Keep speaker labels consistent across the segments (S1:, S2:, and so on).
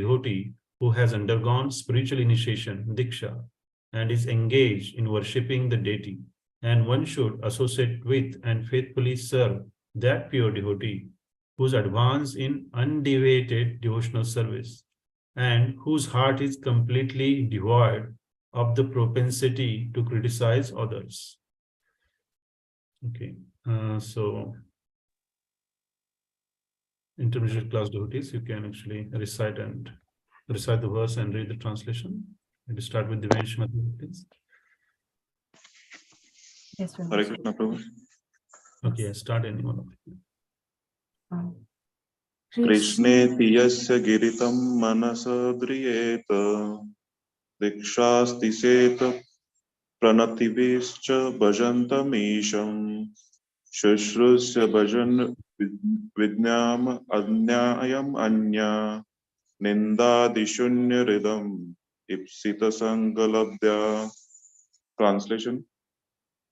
S1: devotee who has undergone spiritual initiation, Diksha, and is engaged in worshipping the deity, and one should associate with and faithfully serve that pure devotee who's advanced in undeviated devotional service and whose heart is completely devoid of the propensity to criticize others. Okay, so intermediate class devotees, you can actually recite the verse and read the translation. Maybe start with Divesh Mataji, please.
S2: Yes,
S3: Hare Krishna, Prabhu.
S1: Okay, start anyone of you.
S3: Krishneti yasya giritam manasa driyeta dikshasti seta pranatibhischa bhajantam isham shushrusya bhajan vidnyam adnyayam anya nindadishunya ridam ipsita sangalabdya. Translation: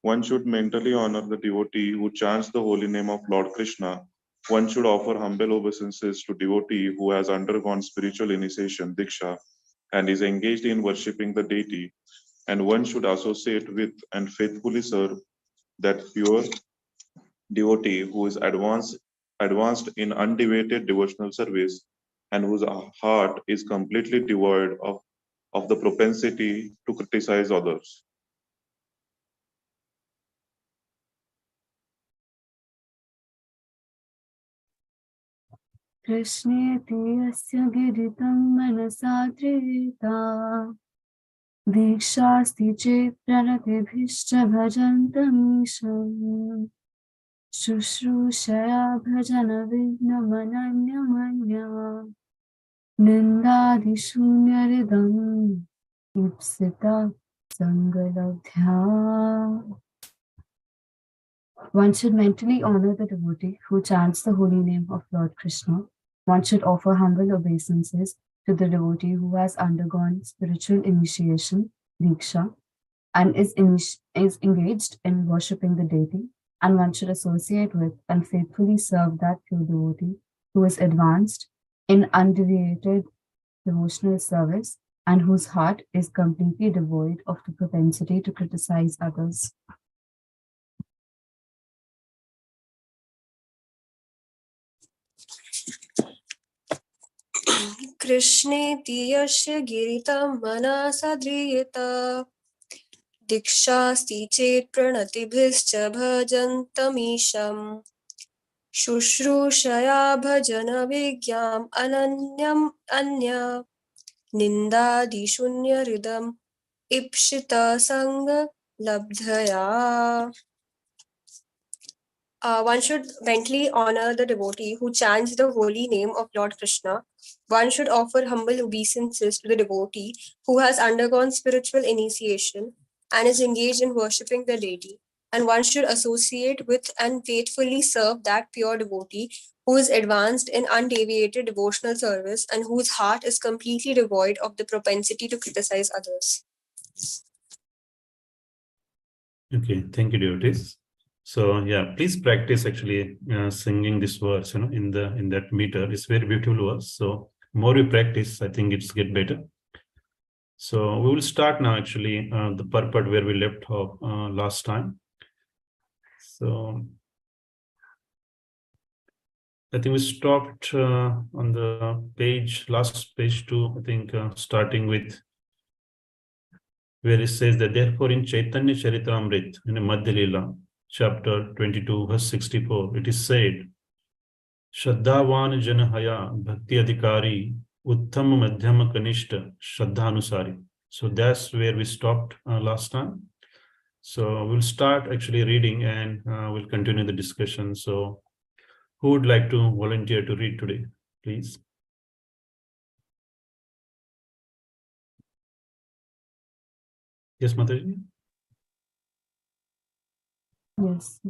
S3: one should mentally honor the devotee who chants the holy name of Lord Krishna. One should offer humble obeisances to devotee who has undergone spiritual initiation, Diksha, and is engaged in worshipping the deity. And one should associate with and faithfully serve that pure devotee who is advanced in undeviated devotional service and whose heart is completely devoid of the propensity to criticize others.
S2: Krishneti yasya giritam manasa drita dikshasti chet pranatibhischa bhajantamisham shushrusaya bhajana vignamananyamanya nindadishunyridam ipsita sangalabdhya. One should mentally honor the devotee who chants the holy name of Lord Krishna. One should offer humble obeisances to the devotee who has undergone spiritual initiation, Diksha, and is engaged in worshipping the deity. And one should associate with and faithfully serve that pure devotee who is advanced in undeviated devotional service and whose heart is completely devoid of the propensity to criticize others.
S4: Krishneti yasya giritam manasa driyeta dikshasti chet pranatibhischa bhajantamisham shushrusaya bhajana vigyam ananyam anya nindadishunya ridam ipshita sanga labdhaya. One should mentally honor the devotee who chants the holy name of Lord Krishna. One should offer humble obeisances to the devotee who has undergone spiritual initiation and is engaged in worshipping the deity. And one should associate with and faithfully serve that pure devotee who is advanced in undeviated devotional service and whose heart is completely devoid of the propensity to criticize others.
S1: Okay, thank you, devotees. So yeah, please practice actually singing this verse, in that meter. It's very beautiful verse. So more we practice, I think it's get better. So we will start now actually the purport where we left off last time. So I think we stopped on the last page 2, I think starting with where it says that therefore in Chaitanya Charitamrita, in Madhya Leela, chapter 22, verse 64, it is said, Shraddhavan Janahaya Bhakti Adhikari Uttam Madhyama Kanishta Shraddhanusari. So that's where we stopped last time. So we'll start actually reading and we'll continue the discussion. So who would like to volunteer to read today, please? Yes, Mataji?
S2: Yes.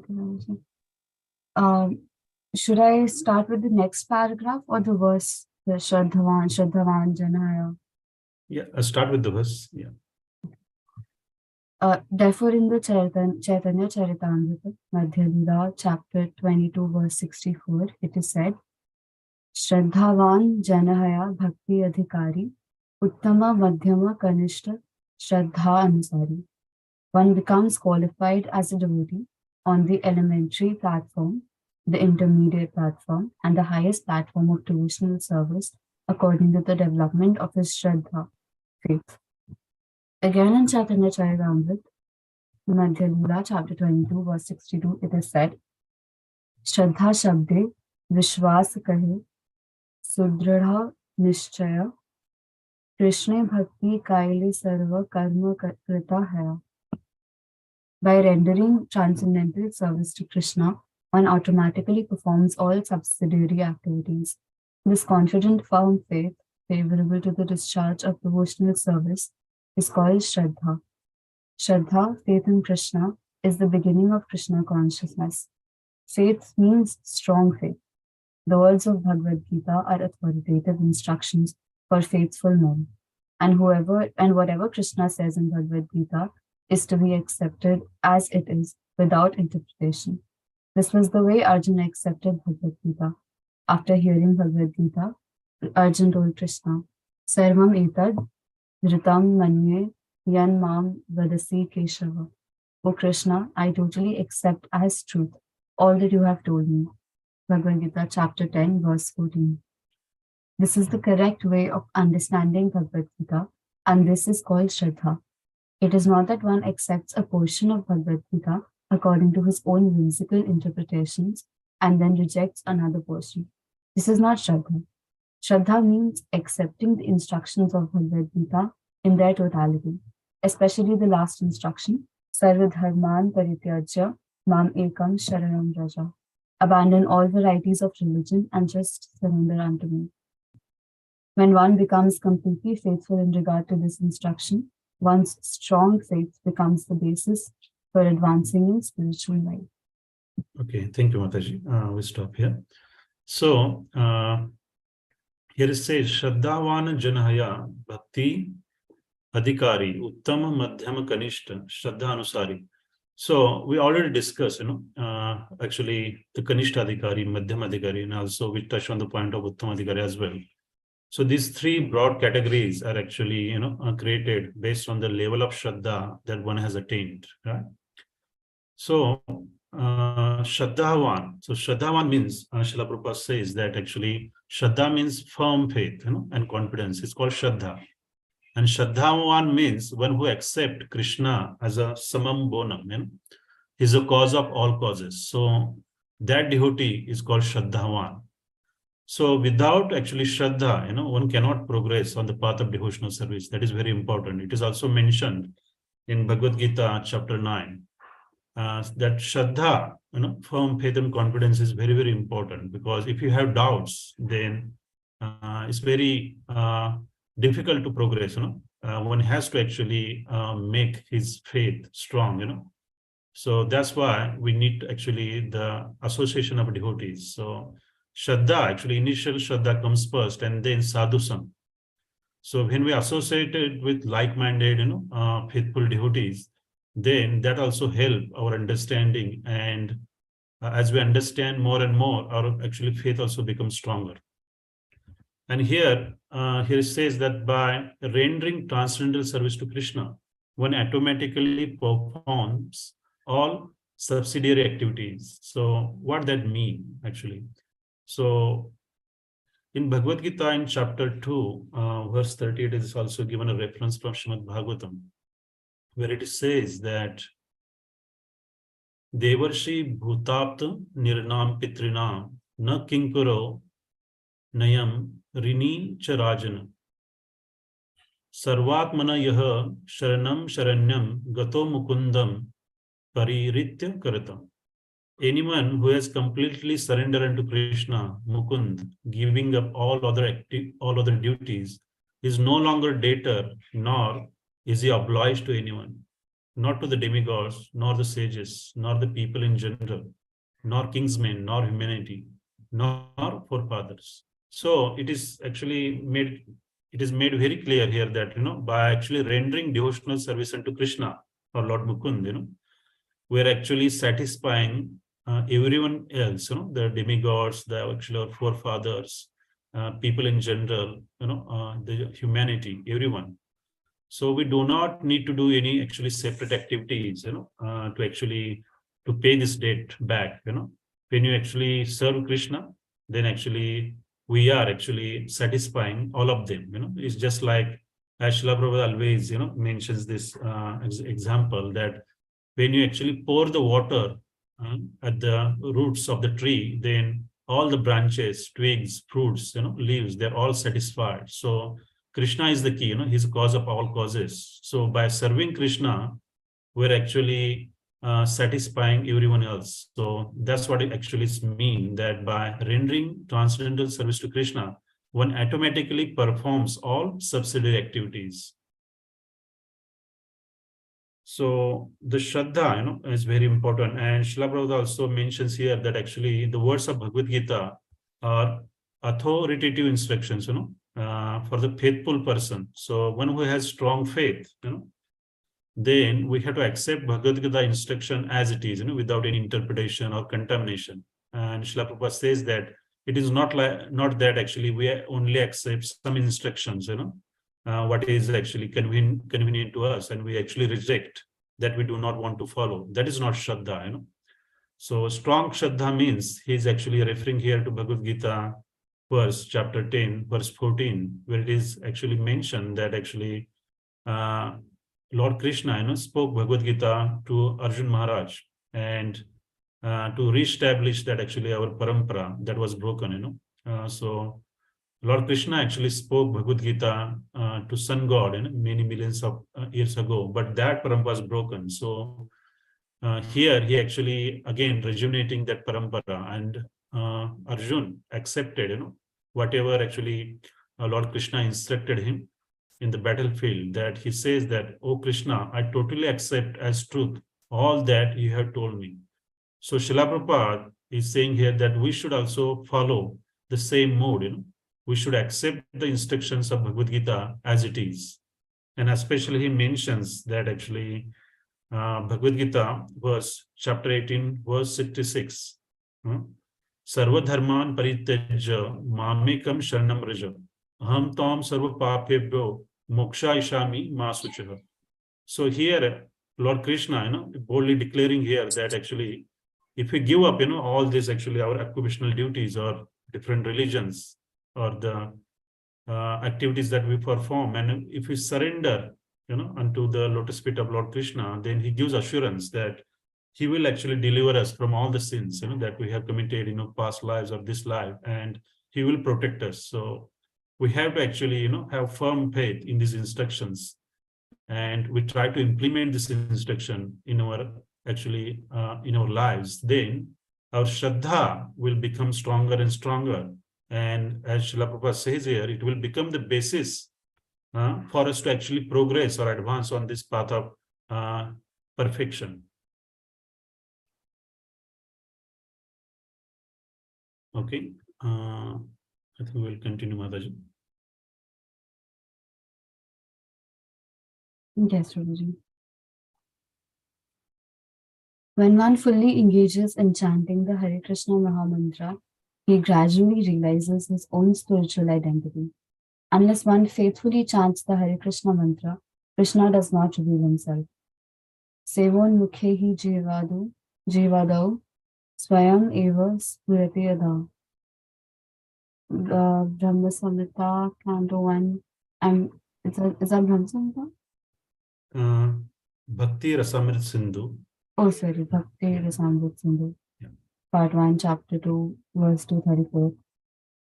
S2: Should I start with the next paragraph or the verse, the Shraddhavan Janaya?
S1: Yeah, I'll start with the verse. Yeah.
S2: Therefore, in the Chaitanya Charitamrita, Madhya Leela, chapter 22, verse 64, it is said, Shraddhavan Janahaya Bhakti Adhikari Uttama Madhyama Kanishta Shraddha Anusari. One becomes qualified as a devotee on the elementary platform, the intermediate platform, and the highest platform of devotional service according to the development of his Shraddha, faith. Again in Chaitanya Charitamrita, Madhya Lila, chapter 22, verse 62, it is said, Shraddha Shabde Vishwas Kahe Sudradha Nishchaya Krishna Bhakti Kaili Sarva Karma Krita Haya. By rendering transcendental service to Krishna, one automatically performs all subsidiary activities. This confident, firm faith, favorable to the discharge of devotional service, is called Shraddha. Shraddha, faith in Krishna, is the beginning of Krishna consciousness. Faith means strong faith. The words of Bhagavad Gita are authoritative instructions for faithful men, and whatever Krishna says in Bhagavad Gita is to be accepted as it is, without interpretation. This was the way Arjuna accepted Bhagavad Gita. After hearing Bhagavad Gita, Arjuna told Krishna, Sarvam etad dhritam manye yan mam vadasi keshava. O Krishna, I totally accept as truth all that you have told me. Bhagavad Gita chapter 10 verse 14. This is the correct way of understanding Bhagavad Gita, and this is called Shraddha. It is not that one accepts a portion of Bhagavad Gita according to his own whimsical interpretations and then rejects another portion. This is not Shraddha. Shraddha means accepting the instructions of Bhagavad Gita in their totality, especially the last instruction, Sarva Dharman Parityajya Mam Ekam Sharanam Raja. Abandon all varieties of religion and just surrender unto me. When one becomes completely faithful in regard to this instruction, one's strong faith becomes the basis for advancing in spiritual life.
S1: Okay, thank you, Mataji. We stop here. So, here it says, Shraddhavana Janahaya Bhakti Adhikari Uttama Madhyama Kanishta Shraddha Anusari. So, we already discussed, actually the Kanishta Adhikari, Madhyama Adhikari, and also we touched on the point of Uttama Adhikari as well. So these three broad categories are actually, created based on the level of Shraddha that one has attained, right? So, Shraddhavan. So Shraddhavan means, Srila Prabhupada says that actually Shraddha means firm faith, and confidence. It's called Shraddha. And Shraddhavan means one who accepts Krishna as a samam bonam, he's a cause of all causes. So that devotee is called Shraddhavan. So without actually Shraddha, one cannot progress on the path of devotional service. That is very important. It is also mentioned in Bhagavad Gita chapter 9, that Shraddha, firm faith and confidence is very, very important, because if you have doubts, then it's very difficult to progress, one has to actually make his faith strong, So that's why we need actually the association of devotees. So Shraddha, actually initial Shraddha comes first and then sadhusam. So when we associate it with like-minded, faithful devotees, then that also help our understanding. And as we understand more and more, our actually faith also becomes stronger. And here it says that by rendering transcendental service to Krishna, one automatically performs all subsidiary activities. So what that mean actually? So in Bhagavad Gita in chapter 2, verse 38, it is also given a reference from Srimad Bhāgavatam, where it says that Devarshi Bhutapta Nirnam Pitrinam Na Kinkuro Nayam Rini Charajana Sarvatmana Yaha Sharanam Sharanyam Gato Mukundam Pariritya Karatam. Anyone who has completely surrendered unto Krishna, Mukund, giving up all other duties, is no longer debtor, nor is he obliged to anyone, not to the demigods, nor the sages, nor the people in general, nor kingsmen, nor humanity, nor forefathers. So it is actually made very clear here that, by actually rendering devotional service unto Krishna or Lord Mukund, we're actually satisfying everyone else, the demigods, the actual forefathers, people in general, the humanity, everyone. So we do not need to do any actually separate activities, to actually to pay this debt back. When you actually serve Krishna, then actually we are actually satisfying all of them. It's just like as Srila Prabhu always mentions this example that when you actually pour the water at the roots of the tree, then all the branches, twigs, fruits, leaves, they're all satisfied. So Krishna is the key, he's the cause of all causes. So by serving Krishna, we're actually satisfying everyone else. So that's what it actually means, that by rendering transcendental service to Krishna, one automatically performs all subsidiary activities. So the Shraddha, is very important. And Srila Prabhupada also mentions here that actually the words of Bhagavad Gita are authoritative instructions, for the faithful person. So one who has strong faith, then we have to accept Bhagavad Gita instruction as it is, without any interpretation or contamination. And Srila Prabhupada says that it is not that actually we only accept some instructions, what is actually convenient to us, and we actually reject that we do not want to follow. That is not Shraddha, So strong Shraddha means he's actually referring here to Bhagavad Gita verse chapter 10, verse 14, where it is actually mentioned that actually Lord Krishna spoke Bhagavad Gita to Arjun Maharaj, and to reestablish that actually our parampara that was broken, so Lord Krishna actually spoke Bhagavad Gita to Sun God many millions of years ago, but that parampara was broken. So here he actually again rejuvenating that parampara, and Arjun accepted, whatever actually Lord Krishna instructed him in the battlefield, that he says that, "Oh Krishna, I totally accept as truth all that you have told me." So Srila Prabhupada is saying here that we should also follow the same mode, we should accept the instructions of Bhagavad Gita as it is. And especially he mentions that actually Bhagavad Gita verse chapter 18 verse 66, Sarva dharman parityajya mamekam sharanam raja aham tam sarva papebhyo moksha ishami ma suchaha. So here Lord Krishna boldly declaring here that actually if we give up all this actually our occupational duties or different religions or the activities that we perform, and if we surrender unto the lotus feet of Lord Krishna, then he gives assurance that he will actually deliver us from all the sins that we have committed in past lives or this life, and he will protect us. So we have to actually have firm faith in these instructions, and we try to implement this instruction in our actually in our lives. Then our Shraddha will become stronger and stronger, and as Srila Prabhupada says here, it will become the basis for us to actually progress or advance on this path of perfection. Okay, I think we'll continue, Mataji.
S2: Yes, Prabhuji. When one fully engages in chanting the Hare Krishna Mahamantra, he gradually realizes his own spiritual identity. Unless one faithfully chants the Hare Krishna mantra, Krishna does not reveal himself. Sevon mukhehi jivadau swayam eva spurati yada. Brahma Samhita, Canto 1. Is that Brahma Samhita?
S1: Bhakti Rasamrit Sindhu.
S2: Oh, sorry, Bhakti Rasamrit Sindhu.
S1: Yeah.
S2: Part 1, Chapter 2, verse 234.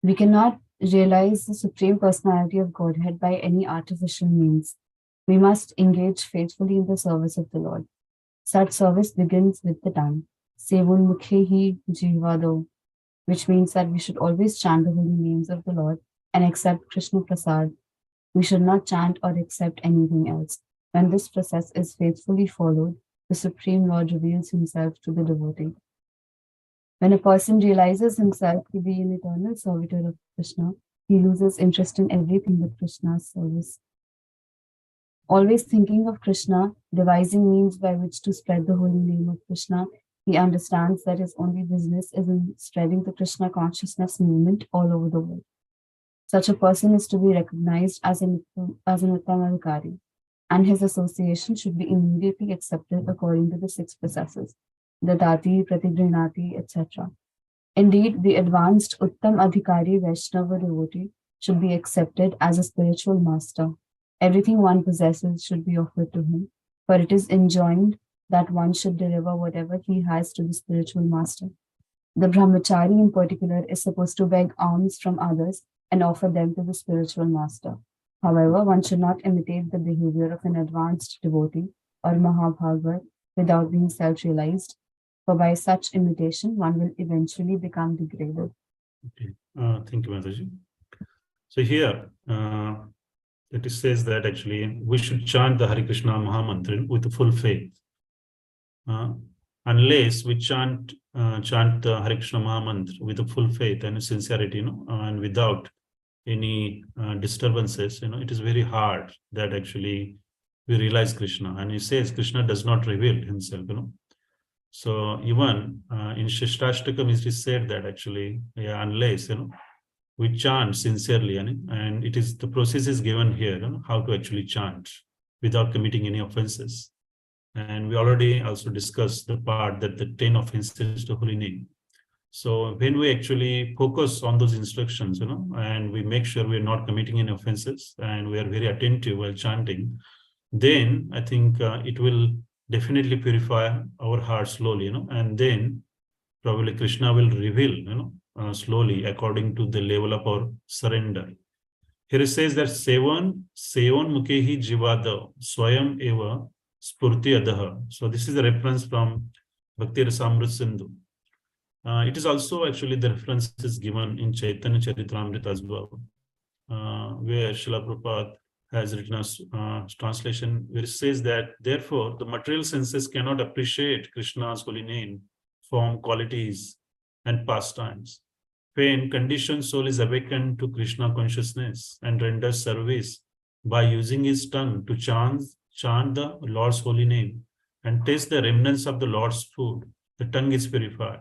S2: We cannot realize the Supreme Personality of Godhead by any artificial means. We must engage faithfully in the service of the Lord. Such service begins with the tongue. Sevun mukhehi jivado, which means that we should always chant the holy names of the Lord and accept Krishna Prasad. We should not chant or accept anything else. When this process is faithfully followed, the Supreme Lord reveals himself to the devotee. When a person realizes himself to be an eternal servitor of Krishna, he loses interest in everything but Krishna's service. Always thinking of Krishna, devising means by which to spread the holy name of Krishna, he understands that his only business is in spreading the Krishna consciousness movement all over the world. Such a person is to be recognized as an Uttamadhikari, and his association should be immediately accepted according to the 6 processes, Dadati, Pratigrinati, etc. Indeed, the advanced Uttam Adhikari Vaishnava devotee should be accepted as a spiritual master. Everything one possesses should be offered to him, for it is enjoined that one should deliver whatever he has to the spiritual master. The brahmachari in particular is supposed to beg alms from others and offer them to the spiritual master. However, one should not imitate the behavior of an advanced devotee or Mahabhagavat without being self-realized, for by such imitation, one will eventually become degraded.
S1: Okay. Thank you, Mataji. So here, it says that actually we should chant the Hare Krishna Mahamantra with full faith. Unless we chant the Hare Krishna Mahamantra with a full faith and sincerity, and without any disturbances, it is very hard that actually we realize Krishna. And he says Krishna does not reveal himself, So even in Shishtastakam, it is said that actually, unless, we chant sincerely, and it is the process is given here, how to actually chant without committing any offenses. And we already also discussed the part that the 10 offenses to holy name. So when we actually focus on those instructions, and we make sure we are not committing any offenses and we are very attentive while chanting, then I think it will definitely purify our heart slowly, and then probably Krishna will reveal, slowly according to the level of our surrender. Here it says that Sevan Mukehi Jivada Swayam Eva Spurti Adaha. So this is a reference from Bhakti Rasamrita Sindhu. It is also actually the reference is given in Chaitanya Charitamrita as well, where Srila Prabhupada has written a translation where it says that therefore the material senses cannot appreciate Krishna's holy name, form, qualities, and pastimes. When conditioned soul is awakened to Krishna consciousness and renders service by using his tongue to chant the Lord's holy name and taste the remnants of the Lord's food, the tongue is purified.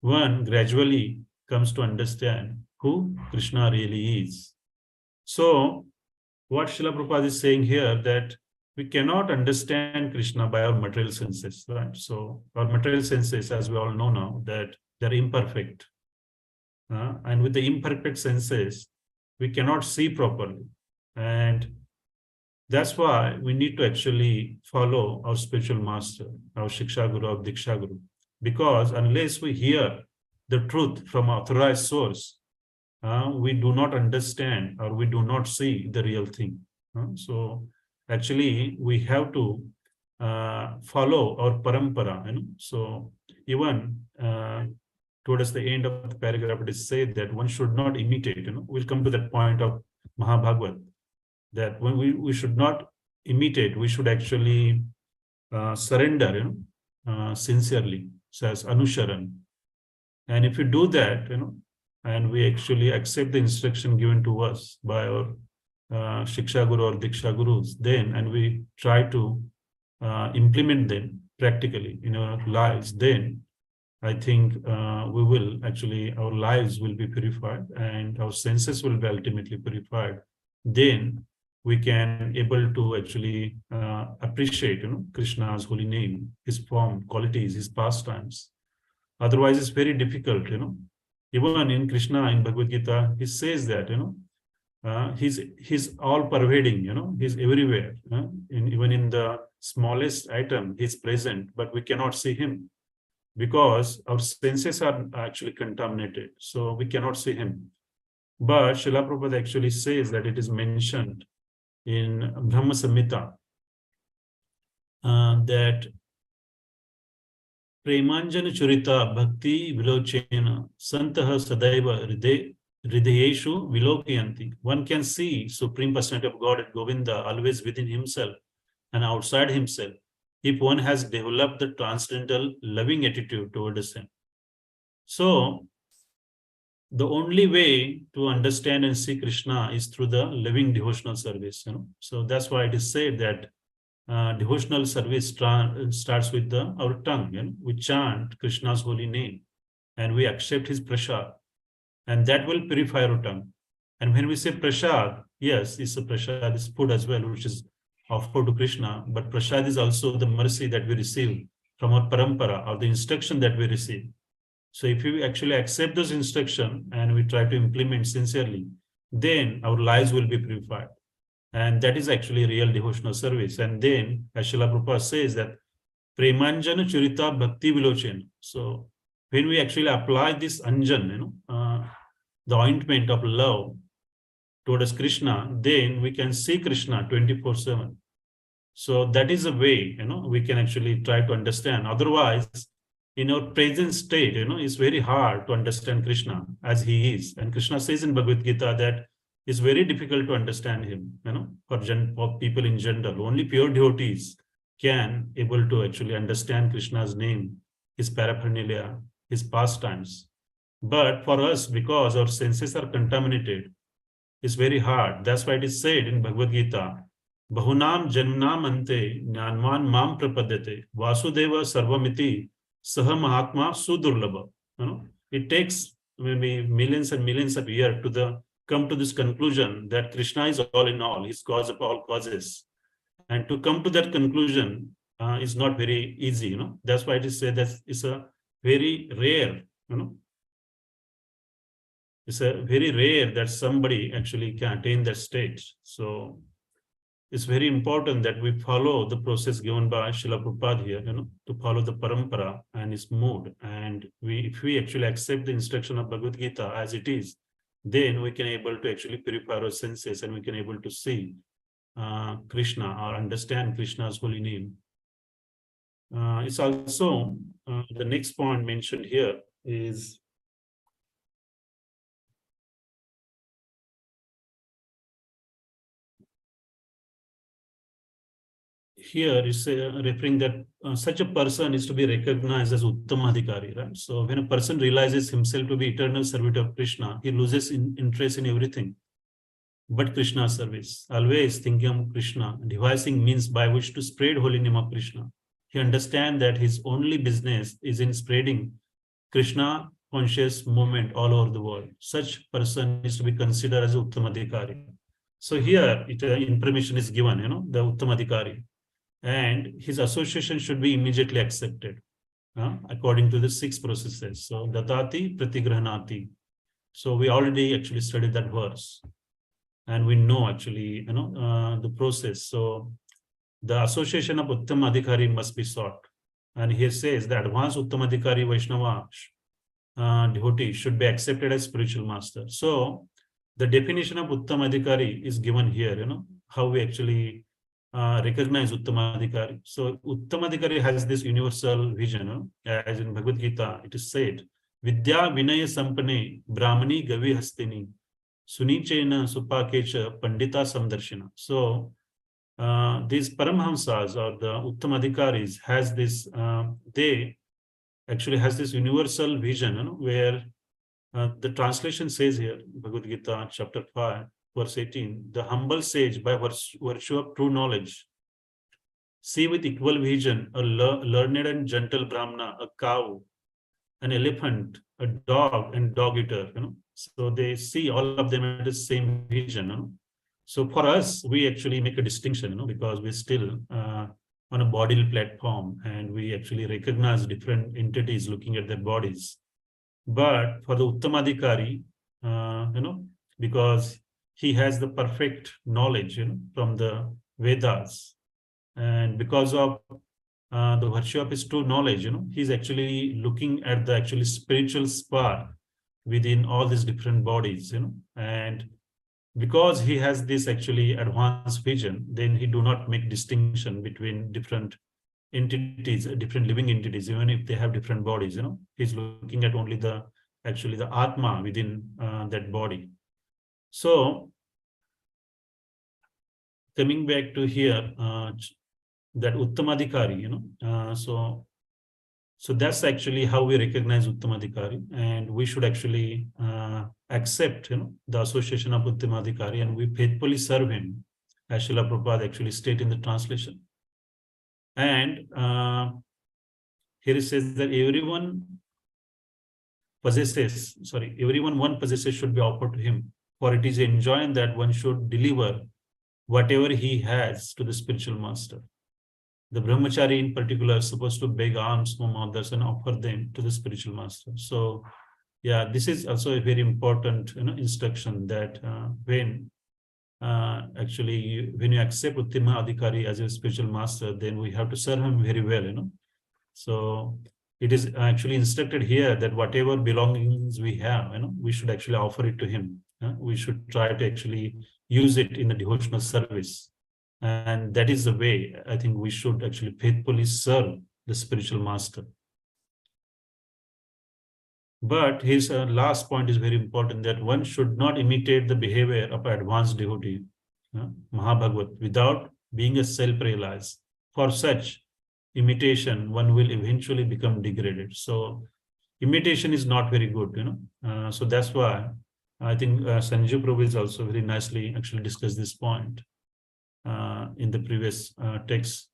S1: One gradually comes to understand who Krishna really is. So, what Srila Prabhupada is saying here, that we cannot understand Krishna by our material senses, right? So, our material senses, as we all know now, that they're imperfect. And with the imperfect senses, we cannot see properly. And that's why we need to actually follow our spiritual master, our Shiksha Guru, our Diksha Guru. Because unless we hear the truth from authorized source, we do not understand or we do not see the real thing. So actually, we have to follow our parampara. So even towards the end of the paragraph, it is said that one should not imitate. We'll come to that point of Mahabhagavat, that when we should not imitate, we should actually surrender, sincerely, so as Anusharan. And if we do that, and we actually accept the instruction given to us by our Shiksha Guru or Diksha Gurus, then, and we try to implement them practically in our lives, then I think we will actually, our lives will be purified and our senses will be ultimately purified. Then we can able to actually appreciate, Krishna's holy name, his form, qualities, his pastimes. Otherwise, it's very difficult, Even in Krishna, in Bhagavad Gita, he says that, he's all pervading, he's everywhere. Even in the smallest item, he's present, but we cannot see him because our senses are actually contaminated. So we cannot see him. But Srila Prabhupada actually says that it is mentioned in Brahma Samhita that Premanjana Churita Bhakti Vilochena Santaha Sadaiva Hridayeshu Vilokayanti. One can see Supreme Personality of God at Govinda always within himself and outside himself if one has developed the transcendental loving attitude towards him. So, the only way to understand and see Krishna is through the living devotional service. So that's why it is said that devotional service starts with our tongue. We chant Krishna's holy name and we accept his prasad, and that will purify our tongue. And when we say prasad, yes, it's a prasad, it's food as well, which is offered to Krishna. But prasad is also the mercy that we receive from our parampara, or the instruction that we receive. So if we actually accept those instruction and we try to implement sincerely, then our lives will be purified. And that is actually real devotional service. And then, as Srila Prabhupada says that, Premanjana Churita Bhakti Vilochen. So when we actually apply this anjan, the ointment of love towards Krishna, then we can see Krishna 24/7. So that is a way, we can actually try to understand. Otherwise, in our present state, it's very hard to understand Krishna as he is. And Krishna says in Bhagavad Gita that it's very difficult to understand him, for people in general. Only pure devotees can able to actually understand Krishna's name, his paraphernalia, his pastimes. But for us, because our senses are contaminated, it's very hard. That's why it is said in Bhagavad Gita, Bahunam Janmnam Ante Jnanvan Mam Prapadyate Vasudeva Sarvamiti Saha Mahatma Sudurlabha. It takes maybe millions and millions of years to come to this conclusion that Krishna is all in all, he's cause of all causes. And to come to that conclusion is not very easy, That's why it is said that it's a very rare, It's a very rare that somebody actually can attain that state. So it's very important that we follow the process given by Srila Prabhupada here, to follow the parampara and its mood. And if we actually accept the instruction of Bhagavad Gita as it is, then we can able to actually purify our senses and we can able to see Krishna or understand Krishna's holy name. It's also the next point mentioned here is here is referring that such a person is to be recognized as Uttamadhikari, right? So when a person realizes himself to be eternal servant of Krishna, he loses interest in everything but Krishna's service, always thinking of Krishna, devising means by which to spread holy name of Krishna. He understands that his only business is in spreading Krishna conscious movement all over the world. Such person is to be considered as Uttamadhikari. So here information is given, the Uttamadhikari. And his association should be immediately accepted according to the 6 processes. So Datati Pratigrahanati. So we already actually studied that verse. And we know actually, the process. So the association of Uttamadhikari must be sought. And here says that advanced Uttamadhikari Vaishnava devotee should be accepted as spiritual master. So the definition of Uttamadhikari is given here, how we actually recognize Uttamadhikari. So Uttamadhikari has this universal vision, as in Bhagavad Gita, it is said, Vidya Vinaya Sampane Brahmani Gavi Hastini Sunichena Supakecha Pandita Samdarshina. So these Paramhamsas or the Uttamadhikaris has this, they actually has this universal vision, where the translation says here, Bhagavad Gita chapter 5, verse 18, the humble sage by virtue of true knowledge see with equal vision a learned and gentle Brahmana, a cow, an elephant, a dog, and dog eater. So they see all of them at the same vision. So for us, we actually make a distinction, because we're still on a bodily platform and we actually recognize different entities looking at their bodies. But for the Uttamadhikari, because he has the perfect knowledge, from the Vedas, and because of the virtue of his true knowledge, he's actually looking at the actually spiritual spark within all these different bodies, and because he has this actually advanced vision, then he do not make distinction between different entities, different living entities, even if they have different bodies. He's looking at only the Atma within that body. So coming back to here, that Uttamadhikari, so that's actually how we recognize Uttamadhikari, and we should actually accept, the association of Uttamadhikari, and we faithfully serve him, as Srila Prabhupada actually state in the translation. And here it says that everyone one possesses should be offered to him for it is enjoined that one should deliver whatever he has to the spiritual master. The brahmachari in particular is supposed to beg alms from others and offer them to the spiritual master. So yeah, this is also a very important instruction that when when you accept Uttima Adhikari as a spiritual master, then we have to serve him very well, So it is actually instructed here that whatever belongings we have, we should actually offer it to him. We should try to actually use it in the devotional service. And that is the way I think we should actually faithfully serve the spiritual master. But his last point is very important, that one should not imitate the behavior of an advanced devotee, Mahabhagavat, without being a self-realized. For such imitation, one will eventually become degraded. So imitation is not very good, So that's why I think Sanjay Prabhu is also very nicely actually discussed this point in the previous text,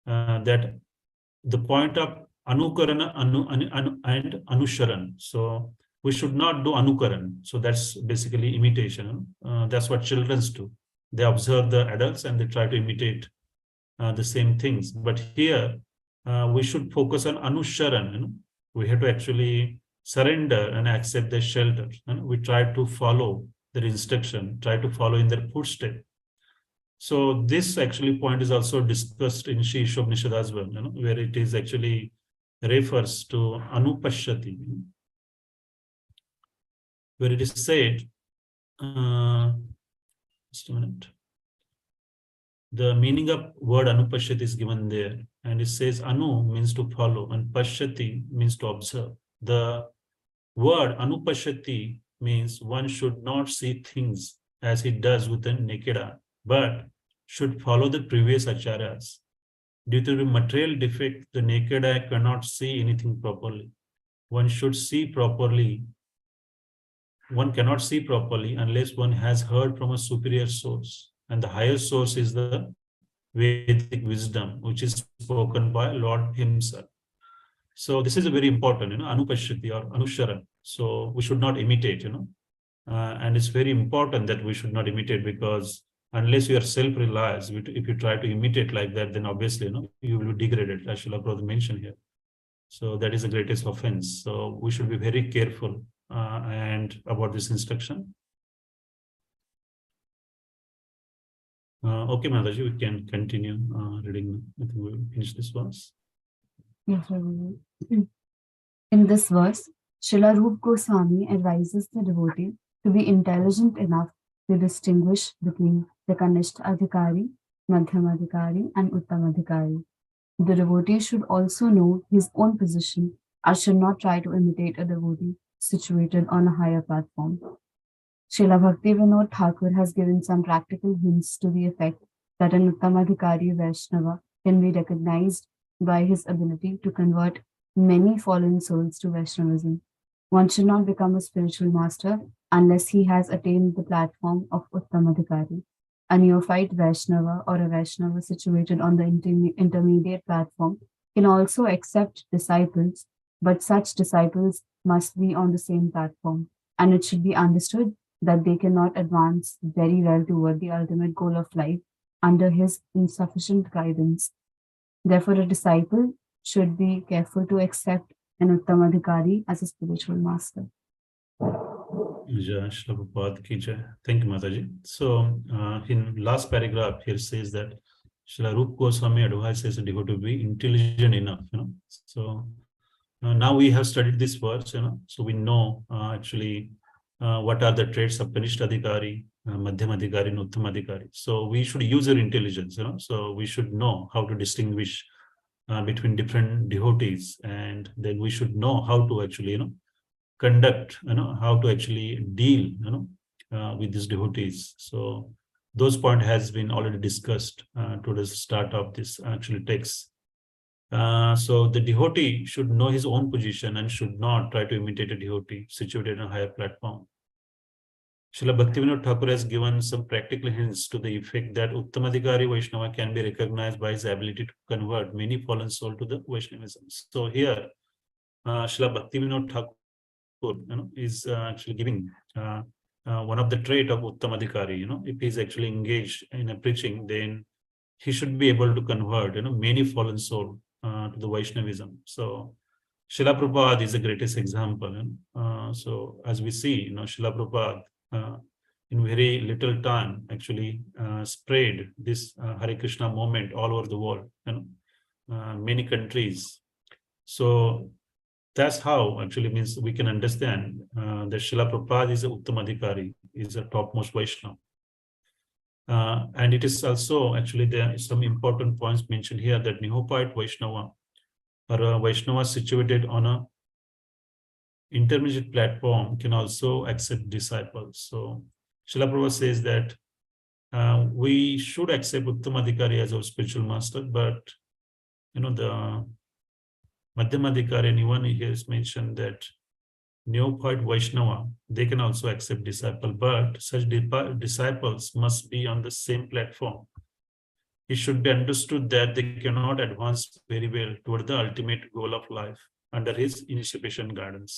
S1: that the point of anukarana and anusharan. So we should not do anukaran. So that's basically imitation. That's what children do. They observe the adults and they try to imitate the same things. But here we should focus on anusharan. We have to actually surrender and accept their shelter. We try to follow their instruction, try to follow in their footsteps. So this actually point is also discussed in Shri Ishopnishad as well, where it is actually refers to anupashyati, where it is said, just a minute. The meaning of word anupashyati is given there, and it says anu means to follow and pashyati means to observe. The word anupashyati means one should not see things as he does with the naked eye, but should follow the previous acharyas. Due to the material defect, the naked eye cannot see anything properly. One should see properly. One cannot see properly unless one has heard from a superior source. And the higher source is the Vedic wisdom, which is spoken by Lord himself. So this is a very important, anupashyati or anusharan. So we should not imitate, and it's very important that we should not imitate, because unless you are self-realized, if you try to imitate like that, then obviously, you will be degraded, as Srila Prabhupada mentioned here. So that is the greatest offense. So we should be very careful and about this instruction. Okay, Mataji, we can continue reading. I think we will finish this verse.
S2: Yes, Prabhu. In this verse, Srila Rupa Goswami advises the devotee to be intelligent enough to distinguish between the Kanishta Adhikari, Madhyam Adhikari, and Uttam Adhikari. The devotee should also know his own position and should not try to imitate a devotee situated on a higher platform. Srila Bhaktivinoda Thakur has given some practical hints to the effect that an Uttam Adhikari Vaishnava can be recognized by his ability to convert many fallen souls to Vaishnavism. One should not become a spiritual master unless he has attained the platform of Uttam Adhikari. A neophyte Vaishnava or a Vaishnava situated on the intermediate platform can also accept disciples, but such disciples must be on the same platform, and it should be understood that they cannot advance very well toward the ultimate goal of life under his insufficient guidance. Therefore, a disciple should be careful to accept an Uttam Adhikari as a spiritual master.
S1: Thank you, Mataji. So, in last paragraph here says that Srila Rupa Goswami advises a devotee to be intelligent enough, So, now we have studied this verse, So we know actually what are the traits of Kanishta Adhikari, Madhyam Adhikari, and Uttam Adhikari. So we should use our intelligence, So we should know how to distinguish between different devotees, and then we should know how to actually, conduct, how to actually deal, with these devotees. So those points has been already discussed to the start of this actually text. So the devotee should know his own position and should not try to imitate a devotee situated on a higher platform. Srila Bhaktivinoda Thakur has given some practical hints to the effect that Uttamadhikari Vaishnava can be recognized by his ability to convert many fallen souls to the Vaishnavism. So here, Srila Bhaktivinoda Thakur is actually giving one of the trait of Uttamadhikari, if he's actually engaged in a preaching, then he should be able to convert, many fallen souls to the Vaishnavism. So Srila Prabhupada is the greatest example. So as we see, Srila Prabhupada in very little time actually spread this Hare Krishna movement all over the world, many countries. So that's how actually means we can understand that Srila Prabhupada is a Uttamadhikari, is a topmost Vaishnava. And it is also actually there are some important points mentioned here that Neophyte Vaishnava or a Vaishnava situated on a intermediate platform can also accept disciples. So Srila Prabhupada says that we should accept Uttamadhikari as our spiritual master, but the Madhyamadhikari, and even he has mentioned that Neophyte Vaishnava, they can also accept disciple, but such disciples must be on the same platform. It should be understood that they cannot advance very well toward the ultimate goal of life under his initiation guidance.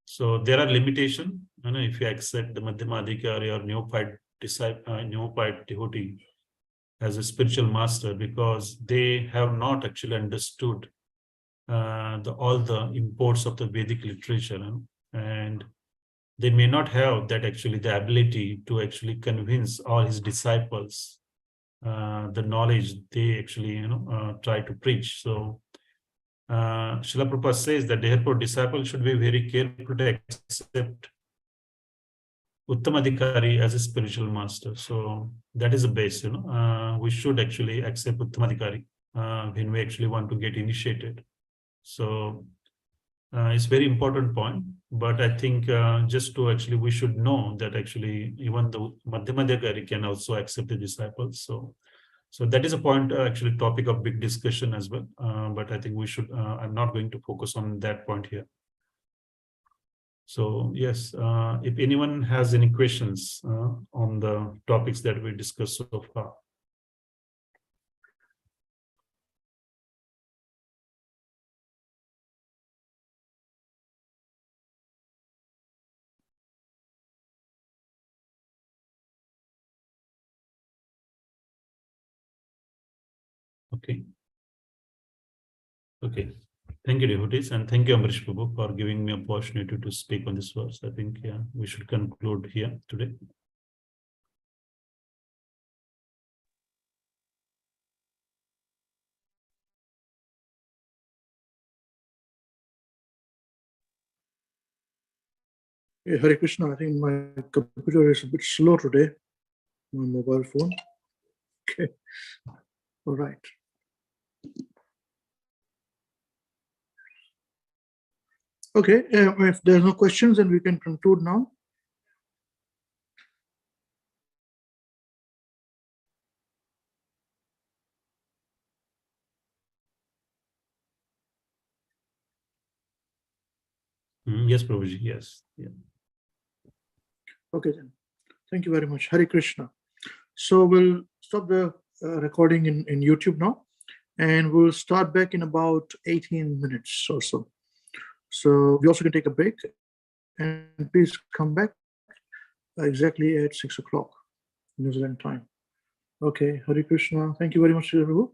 S1: So there are limitations, if you accept the Madhyamadhikari or Neophyte disciple, Neophyte devotee as a spiritual master, because they have not actually understood all the imports of the Vedic literature, and they may not have that actually the ability to actually convince all his disciples the knowledge they actually try to preach. So Srila Prabhupada says that therefore disciples should be very careful to accept Uttamadhikari as a spiritual master. So that is the base. We should actually accept Uttamadhikari when we actually want to get initiated. So it's very important point, but I think just to actually, we should know that actually even the Madhyamadhikari can also accept the disciples. So that is a point, actually topic of big discussion as well. But I think we should, I'm not going to focus on that point here. So yes, if anyone has any questions on the topics that we discussed so far. Okay. Okay. Thank you, devotees, and thank you, Amrish Prabhu, for giving me opportunity to speak on this verse. I think we should conclude here today.
S5: Hey, Hare Krishna, I think my computer is a bit slow today, my mobile phone. Okay, all right. Okay, if there's no questions, then we can conclude now.
S1: Yes, Prabhuji, yes. Yeah.
S5: Okay, then. Thank you very much. Hare Krishna. So we'll stop the recording in YouTube now, and we'll start back in about 18 minutes or so. So we also can take a break, and please come back exactly at 6 o'clock New Zealand time. Okay, Hare Krishna. Thank you very much, Prabhu.